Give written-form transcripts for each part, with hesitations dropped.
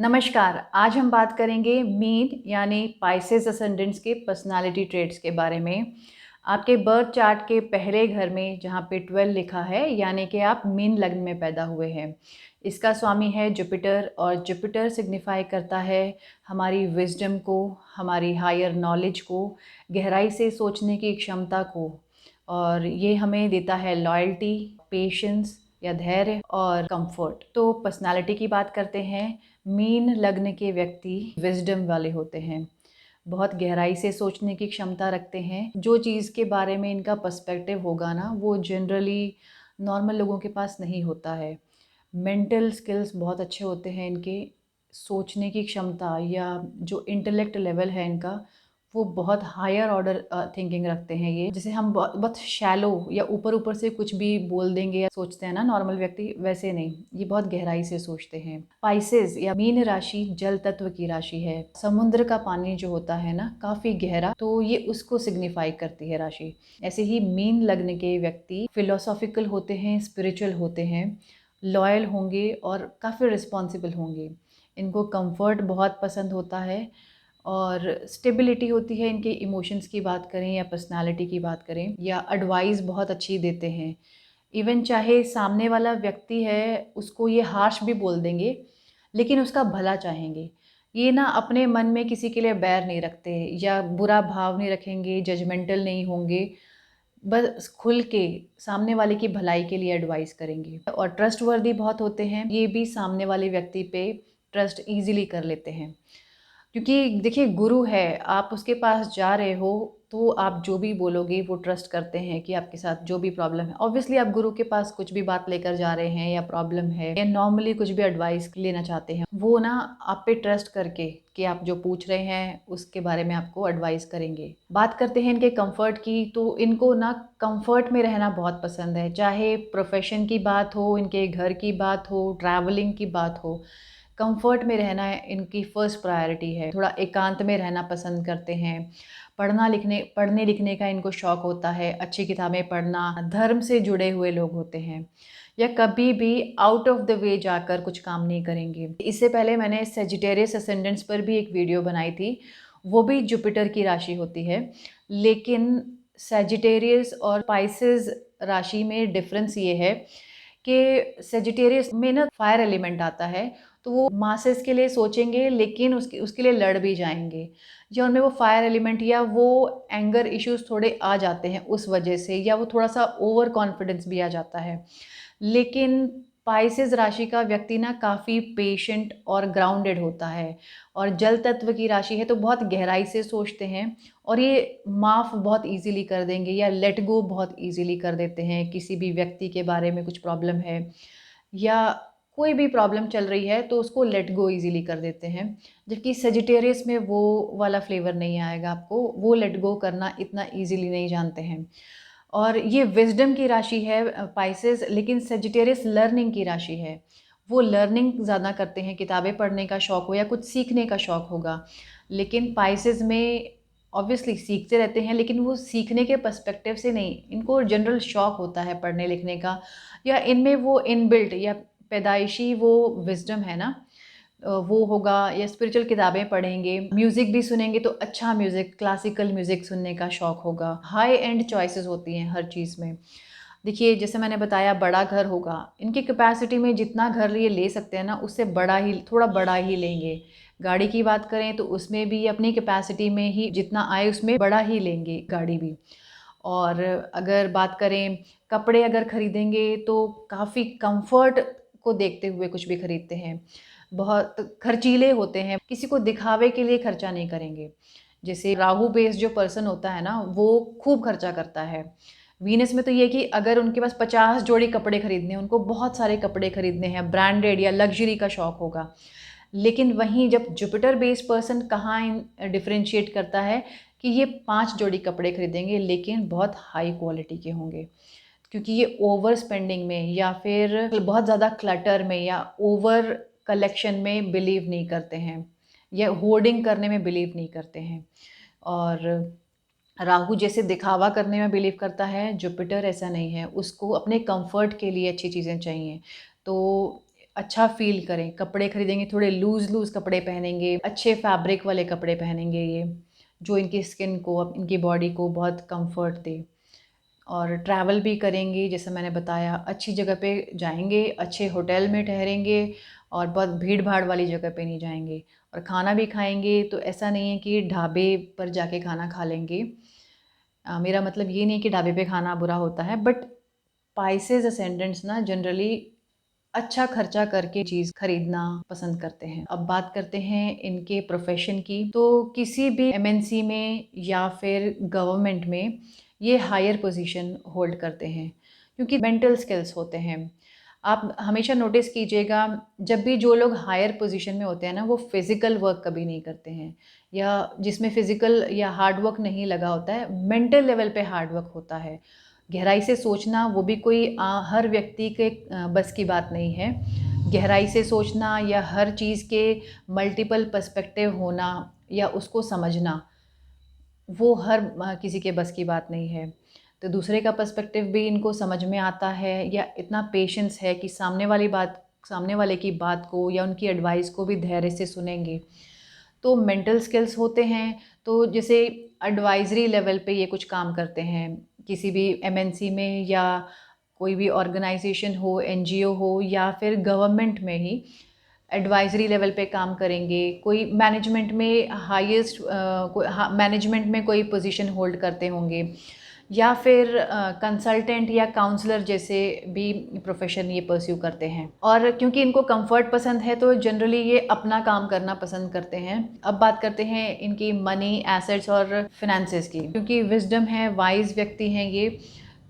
नमस्कार। आज हम बात करेंगे मीन यानी पाइसेस असेंडेंट्स के पर्सनालिटी ट्रेट्स के बारे में। आपके बर्थ चार्ट के पहले घर में जहाँ पे 12 लिखा है यानी कि आप मीन लग्न में पैदा हुए हैं। इसका स्वामी है जुपिटर और जुपिटर सिग्निफाई करता है हमारी विजडम को, हमारी हायर नॉलेज को, गहराई से सोचने की क्षमता को, और ये हमें देता है लॉयल्टी, पेशेंस या धैर्य और कंफर्ट। तो पर्सनालिटी की बात करते हैं। मीन लग्न के व्यक्ति विजडम वाले होते हैं, बहुत गहराई से सोचने की क्षमता रखते हैं। जो चीज़ के बारे में इनका पर्सपेक्टिव होगा ना, वो जनरली नॉर्मल लोगों के पास नहीं होता है। मेंटल स्किल्स बहुत अच्छे होते हैं इनके, सोचने की क्षमता या जो इंटेलेक्ट लेवल है इनका, वो बहुत हायर ऑर्डर थिंकिंग रखते हैं ये। जैसे हम बहुत बहुत शैलो या ऊपर ऊपर से कुछ भी बोल देंगे या सोचते हैं ना नॉर्मल व्यक्ति, वैसे नहीं, ये बहुत गहराई से सोचते हैं। पाइसेस या मीन राशि जल तत्व की राशि है। समुद्र का पानी जो होता है ना काफ़ी गहरा, तो ये उसको सिग्निफाई करती है राशि। ऐसे ही मीन लग्न के व्यक्ति फिलोसॉफिकल होते हैं, स्पिरिचुअल होते हैं, लॉयल होंगे और काफ़ी रिस्पॉन्सिबल होंगे। इनको कंफर्ट बहुत पसंद होता है और स्टेबिलिटी होती है इनके। इमोशंस की बात करें या पर्सनालिटी की बात करें, या एडवाइस बहुत अच्छी देते हैं। इवन चाहे सामने वाला व्यक्ति है उसको ये हार्श भी बोल देंगे, लेकिन उसका भला चाहेंगे। ये ना अपने मन में किसी के लिए बैर नहीं रखते या बुरा भाव नहीं रखेंगे, जजमेंटल नहीं होंगे, बस खुल के सामने वाले की भलाई के लिए एडवाइस करेंगे। और ट्रस्ट वर्दी बहुत होते हैं, ये भी सामने वाले व्यक्ति पे ट्रस्ट ईजिली कर लेते हैं। क्योंकि देखिए, गुरु है, आप उसके पास जा रहे हो तो आप जो भी बोलोगे वो ट्रस्ट करते हैं कि आपके साथ जो भी प्रॉब्लम है, ऑब्वियसली आप गुरु के पास कुछ भी बात लेकर जा रहे हैं या प्रॉब्लम है या नॉर्मली कुछ भी एडवाइस लेना चाहते हैं, वो ना आप पे ट्रस्ट करके कि आप जो पूछ रहे हैं उसके बारे में आपको एडवाइस करेंगे। बात करते हैं इनके कंफर्ट की, तो इनको ना कंफर्ट में रहना बहुत पसंद है। चाहे प्रोफेशन की बात हो, इनके घर की बात हो, ट्रैवलिंग की बात हो, कंफर्ट में रहना इनकी फर्स्ट प्रायोरिटी है। थोड़ा एकांत में रहना पसंद करते हैं। पढ़ने लिखने का इनको शौक होता है, अच्छी किताबें पढ़ना। धर्म से जुड़े हुए लोग होते हैं, या कभी भी आउट ऑफ द वे जाकर कुछ काम नहीं करेंगे। इससे पहले मैंने सेजिटेरियस असेंडेंट्स पर भी एक वीडियो बनाई थी, वो भी जुपिटर की राशि होती है। लेकिन सेजिटेरियस और पाइसेस राशि में डिफरेंस ये है कि सेजिटेरियस में ना फायर एलिमेंट आता है, तो वो मासेस के लिए सोचेंगे लेकिन उसके लिए लड़ भी जाएंगे, या उनमें वो फायर एलिमेंट या वो एंगर इश्यूज थोड़े आ जाते हैं उस वजह से, या वो थोड़ा सा ओवर कॉन्फिडेंस भी आ जाता है। लेकिन पाइसेस राशि का व्यक्ति ना काफ़ी पेशेंट और ग्राउंडेड होता है, और जल तत्व की राशि है तो बहुत गहराई से सोचते हैं, और ये माफ़ बहुत इजीली कर देंगे या लेट गो बहुत इजीली कर देते हैं। किसी भी व्यक्ति के बारे में कुछ प्रॉब्लम है या कोई भी प्रॉब्लम चल रही है तो उसको लेट गो इजीली कर देते हैं। जबकि सेजिटेरियस में वो वाला फ्लेवर नहीं आएगा आपको, वो लेट गो करना इतना इजीली नहीं जानते हैं। और ये विज़डम की राशि है पाइसेस, लेकिन सेजिटेरियस लर्निंग की राशि है। वो लर्निंग ज़्यादा करते हैं, किताबें पढ़ने का शौक हो या कुछ सीखने का शौक होगा। लेकिन पाइसेस में ऑब्वियसली सीखते रहते हैं, लेकिन वो सीखने के पर्सपेक्टिव से नहीं, इनको जनरल शौक होता है पढ़ने लिखने का, या इनमें वो इनबिल्ट या पैदाइशी वो विज़डम है ना, वो होगा। या स्पिरिचुअल किताबें पढ़ेंगे, म्यूज़िक भी सुनेंगे तो अच्छा म्यूज़िक, क्लासिकल म्यूज़िक सुनने का शौक होगा। हाई एंड चॉइसेस होती हैं हर चीज़ में। देखिए, जैसे मैंने बताया, बड़ा घर होगा, इनकी कैपेसिटी में जितना घर ये ले सकते हैं ना, उससे बड़ा ही, थोड़ा बड़ा ही लेंगे। गाड़ी की बात करें तो उसमें भी अपनी कैपेसिटी में ही जितना आए उसमें बड़ा ही लेंगे गाड़ी भी। और अगर बात करें कपड़े अगर खरीदेंगे तो काफ़ी कंफर्ट को देखते हुए कुछ भी खरीदते हैं। बहुत खर्चीले होते हैं, किसी को दिखावे के लिए खर्चा नहीं करेंगे। जैसे राहु बेस्ड जो पर्सन होता है ना, वो खूब खर्चा करता है। वीनस में तो ये कि अगर उनके पास 50 जोड़ी कपड़े खरीदने हैं, उनको बहुत सारे कपड़े खरीदने हैं, ब्रांडेड या लग्जरी का शौक होगा। लेकिन वहीं जब जुपिटर बेस्ड पर्सन कहाँ डिफरेंशिएट करता है कि ये 5 जोड़ी कपड़े खरीदेंगे लेकिन बहुत हाई क्वालिटी के होंगे, क्योंकि ये ओवर स्पेंडिंग में या फिर बहुत ज़्यादा क्लटर में या ओवर कलेक्शन में बिलीव नहीं करते हैं, या होर्डिंग करने में बिलीव नहीं करते हैं। और राहु जैसे दिखावा करने में बिलीव करता है, जुपिटर ऐसा नहीं है, उसको अपने कंफर्ट के लिए अच्छी चीज़ें चाहिए। तो अच्छा फ़ील करें। कपड़े खरीदेंगे थोड़े लूज़ कपड़े पहनेंगे, अच्छे फैब्रिक वाले कपड़े पहनेंगे ये, जो इनकी स्किन को, इनकी बॉडी को बहुत कम्फ़र्ट दे। और ट्रैवल भी करेंगे, जैसे मैंने बताया, अच्छी जगह पे जाएँगे, अच्छे होटल में ठहरेंगे और बहुत भीड़-भाड़ वाली जगह पे नहीं जाएँगे। और खाना भी खाएँगे तो ऐसा नहीं है कि ढाबे पर जाके खाना खा लेंगे। मेरा मतलब ये नहीं कि ढाबे पे खाना बुरा होता है, बट स्पाइसेस असेंडेंट्स ना जनरली अच्छा खर्चा करके चीज़ खरीदना पसंद करते हैं। अब बात करते हैं इनके प्रोफ़ेशन की, तो किसी भी एमएनसी में या फिर गवर्नमेंट में ये हायर पोज़ीशन होल्ड करते हैं, क्योंकि मेंटल स्किल्स होते हैं। आप हमेशा नोटिस कीजिएगा, जब भी जो लोग हायर पोज़ीशन में होते हैं ना, वो फ़िज़िकल वर्क कभी नहीं करते हैं, या जिसमें फ़िज़िकल या हार्ड वर्क नहीं लगा होता है, मेंटल लेवल पे हार्ड वर्क होता है। गहराई से सोचना, वो भी कोई हर व्यक्ति के बस की बात नहीं है। गहराई से सोचना या हर चीज़ के मल्टीपल पर्सपेक्टिव होना या उसको समझना, वो हर किसी के बस की बात नहीं है। तो दूसरे का पर्सपेक्टिव भी इनको समझ में आता है, या इतना पेशेंस है कि सामने वाले की बात को या उनकी एडवाइस को भी धैर्य से सुनेंगे। तो मेंटल स्किल्स होते हैं, तो जैसे एडवाइज़री लेवल पे ये कुछ काम करते हैं, किसी भी एमएनसी में या कोई भी ऑर्गेनाइजेशन हो, एनजीओ हो या फिर गवर्नमेंट में ही एडवाइज़री लेवल पे काम करेंगे। कोई मैनेजमेंट में मैनेजमेंट में कोई पोजीशन होल्ड करते होंगे, या फिर कंसल्टेंट या काउंसलर जैसे भी प्रोफ़ेशन ये परस्यू करते हैं। और क्योंकि इनको कंफर्ट पसंद है तो जनरली ये अपना काम करना पसंद करते हैं। अब बात करते हैं इनकी मनी, एसेट्स और फिनेंसेस की। क्योंकि विज़डम है, वाइज़ व्यक्ति हैं ये,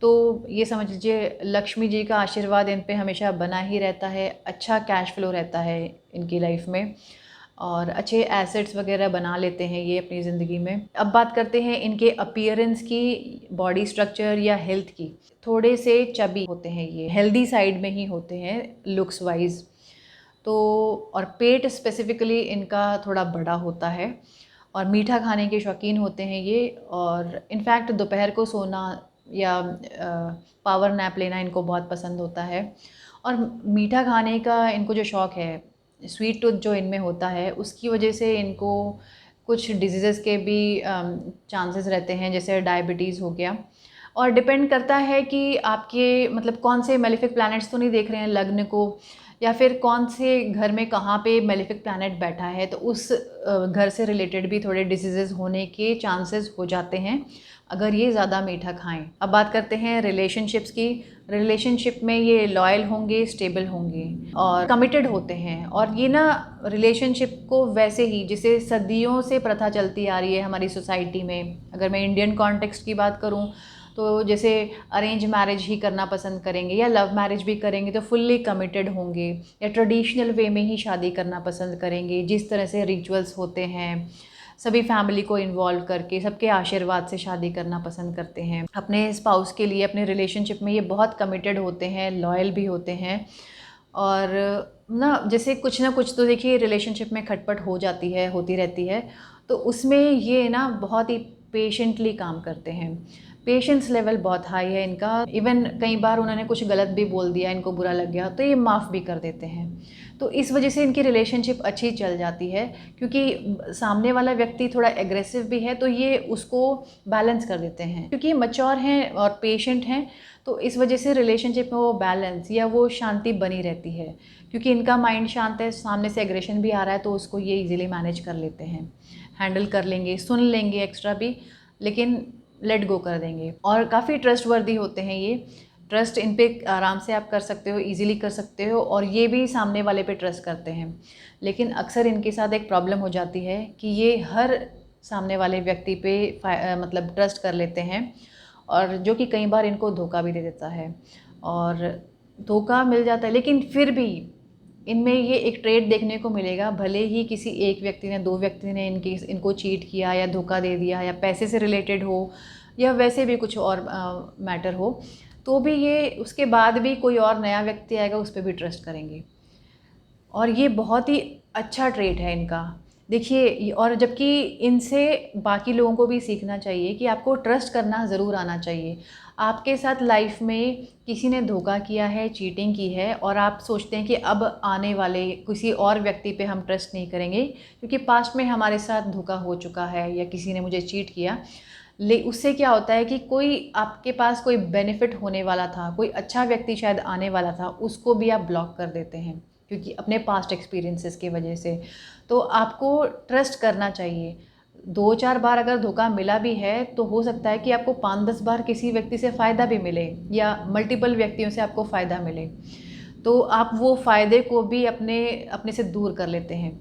तो ये समझ लीजिए लक्ष्मी जी का आशीर्वाद इन पे हमेशा बना ही रहता है। अच्छा कैश फ्लो रहता है इनकी लाइफ में, और अच्छे एसेट्स वगैरह बना लेते हैं ये अपनी ज़िंदगी में। अब बात करते हैं इनके अपीयरेंस की, बॉडी स्ट्रक्चर या हेल्थ की। थोड़े से चबी होते हैं ये, हेल्दी साइड में ही होते हैं लुक्स वाइज। तो और पेट स्पेसिफिकली इनका थोड़ा बड़ा होता है, और मीठा खाने के शौकीन होते हैं ये। और इनफैक्ट दोपहर को सोना या पावर नैप लेना इनको बहुत पसंद होता है। और मीठा खाने का इनको जो शौक़ है, स्वीट टूथ जो इनमें होता है, उसकी वजह से इनको कुछ डिजीज़ेज़ के भी चांसेस रहते हैं, जैसे डायबिटीज़ हो गया। और डिपेंड करता है कि आपके मतलब कौन से मेलेफिक प्लैनेट्स तो नहीं देख रहे हैं लग्न को, या फिर कौन से घर में कहाँ पे मेलेफिक प्लैनेट बैठा है, तो उस घर से रिलेटेड भी थोड़े डिसीज़ेज़ होने के चांसेस हो जाते हैं अगर ये ज़्यादा मीठा खाएं। अब बात करते हैं रिलेशनशिप्स की। रिलेशनशिप में ये लॉयल होंगे, स्टेबल होंगे और कमिटेड होते हैं। और ये ना रिलेशनशिप को वैसे ही, जिसे सदियों से प्रथा चलती आ रही है हमारी सोसाइटी में, अगर मैं इंडियन कॉन्टेक्स्ट की बात करूं तो जैसे अरेंज मैरिज ही करना पसंद करेंगे, या लव मैरिज भी करेंगे तो फुल्ली कमिटेड होंगे, या ट्रेडिशनल वे में ही शादी करना पसंद करेंगे, जिस तरह से रिचुअल्स होते हैं, सभी फैमिली को इन्वॉल्व करके सबके आशीर्वाद से शादी करना पसंद करते हैं। अपने स्पाउस के लिए, अपने रिलेशनशिप में ये बहुत कमिटेड होते हैं, लॉयल भी होते हैं। और ना जैसे कुछ ना कुछ तो देखिए रिलेशनशिप में खटपट हो जाती है, होती रहती है, तो उसमें ये ना बहुत ही पेशेंटली काम करते हैं। पेशेंस लेवल बहुत हाई है इनका। इवन कई बार उन्होंने कुछ गलत भी बोल दिया, इनको बुरा लग गया, तो ये माफ़ भी कर देते हैं। तो इस वजह से इनकी रिलेशनशिप अच्छी चल जाती है, क्योंकि सामने वाला व्यक्ति थोड़ा एग्रेसिव भी है तो ये उसको बैलेंस कर देते हैं। क्योंकि ये मैच्योर हैं और पेशेंट हैं, तो इस वजह से रिलेशनशिप में वो बैलेंस या वो शांति बनी रहती है। क्योंकि इनका माइंड शांत है, सामने से एग्रेशन भी आ रहा है तो उसको ये इजीली मैनेज कर लेते हैं, हैंडल कर लेंगे, सुन लेंगे एक्स्ट्रा भी, लेकिन लेट गो कर देंगे। और काफ़ी ट्रस्टवर्दी होते हैं ये। ट्रस्ट इन पे आराम से आप कर सकते हो, इजीली कर सकते हो, और ये भी सामने वाले पे ट्रस्ट करते हैं। लेकिन अक्सर इनके साथ एक प्रॉब्लम हो जाती है कि ये हर सामने वाले व्यक्ति पे मतलब ट्रस्ट कर लेते हैं, और जो कि कई बार इनको धोखा भी दे देता है। और धोखा मिल जाता है, लेकिन फिर भी इनमें ये एक ट्रेड देखने को मिलेगा, भले ही किसी एक व्यक्ति ने, दो व्यक्ति ने इनको चीट किया या धोखा दे दिया, या पैसे से रिलेटेड हो या वैसे भी कुछ और मैटर हो, तो भी ये उसके बाद भी कोई और नया व्यक्ति आएगा उस पर भी ट्रस्ट करेंगे। और ये बहुत ही अच्छा ट्रेट है इनका, देखिए। और जबकि इनसे बाकी लोगों को भी सीखना चाहिए कि आपको ट्रस्ट करना ज़रूर आना चाहिए। आपके साथ लाइफ में किसी ने धोखा किया है, चीटिंग की है और आप सोचते हैं कि अब आने वाले किसी और व्यक्ति पे हम ट्रस्ट नहीं करेंगे क्योंकि पास्ट में हमारे साथ धोखा हो चुका है या किसी ने मुझे चीट किया। उससे क्या होता है कि कोई आपके पास कोई बेनिफिट होने वाला था, कोई अच्छा व्यक्ति शायद आने वाला था, उसको भी आप ब्लॉक कर देते हैं क्योंकि अपने पास्ट एक्सपीरियंसेस की वजह से। तो आपको ट्रस्ट करना चाहिए। 2-4 बार अगर धोखा मिला भी है तो हो सकता है कि आपको 5-10 बार किसी व्यक्ति से फ़ायदा भी मिले या मल्टीपल व्यक्तियों से आपको फ़ायदा मिले। तो आप वो फ़ायदे को भी अपने अपने से दूर कर लेते हैं।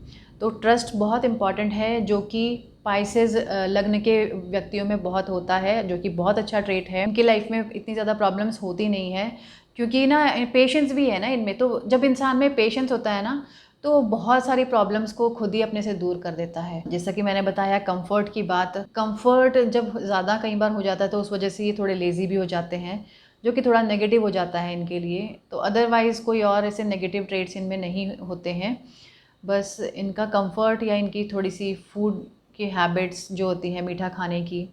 तो ट्रस्ट बहुत इम्पॉर्टेंट है, जो कि पाइसेस लग्न के व्यक्तियों में बहुत होता है, जो कि बहुत अच्छा ट्रेट है। उनकी लाइफ में इतनी ज़्यादा प्रॉब्लम्स होती नहीं है क्योंकि ना पेशेंस भी है ना इनमें। तो जब इंसान में पेशेंस होता है ना, तो बहुत सारी प्रॉब्लम्स को खुद ही अपने से दूर कर देता है। जैसा कि मैंने बताया कंफर्ट की बात, कंफर्ट जब ज़्यादा कई बार हो जाता है तो उस वजह से ये थोड़े लेज़ी भी हो जाते हैं, जो कि थोड़ा नेगेटिव हो जाता है इनके लिए। तो अदरवाइज़ कोई और ऐसे नेगेटिव ट्रेड्स इनमें नहीं होते हैं। बस इनका कंफर्ट या इनकी थोड़ी-सी फूड की हैबिट्स जो होती हैं मीठा खाने की,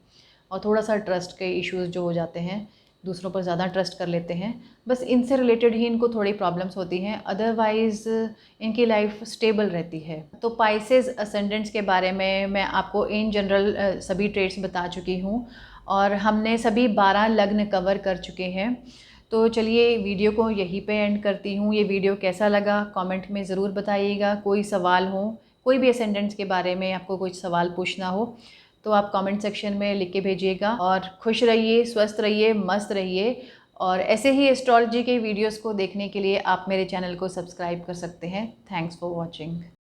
और थोड़ा-सा ट्रस्ट के इश्यूज़ जो हो जाते हैं, दूसरों पर ज़्यादा ट्रस्ट कर लेते हैं। बस इनसे रिलेटेड ही इनको थोड़ी प्रॉब्लम्स होती हैं, अदरवाइज़ इनकी लाइफ स्टेबल रहती है। तो पाइसेस असेंडेंट्स के बारे में मैं आपको इन जनरल सभी ट्रेड्स बता चुकी हूँ और हमने सभी 12 लग्न कवर कर चुके हैं। तो चलिए वीडियो को यहीं पे एंड करती हूँ। ये वीडियो कैसा लगा कमेंट में ज़रूर बताइएगा। कोई सवाल हो, कोई भी असेंडेंट्स के बारे में आपको कुछ सवाल पूछना हो तो आप कमेंट सेक्शन में लिख के भेजिएगा। और खुश रहिए, स्वस्थ रहिए, मस्त रहिए। और ऐसे ही एस्ट्रोलॉजी के वीडियोस को देखने के लिए आप मेरे चैनल को सब्सक्राइब कर सकते हैं। Thanks for watching.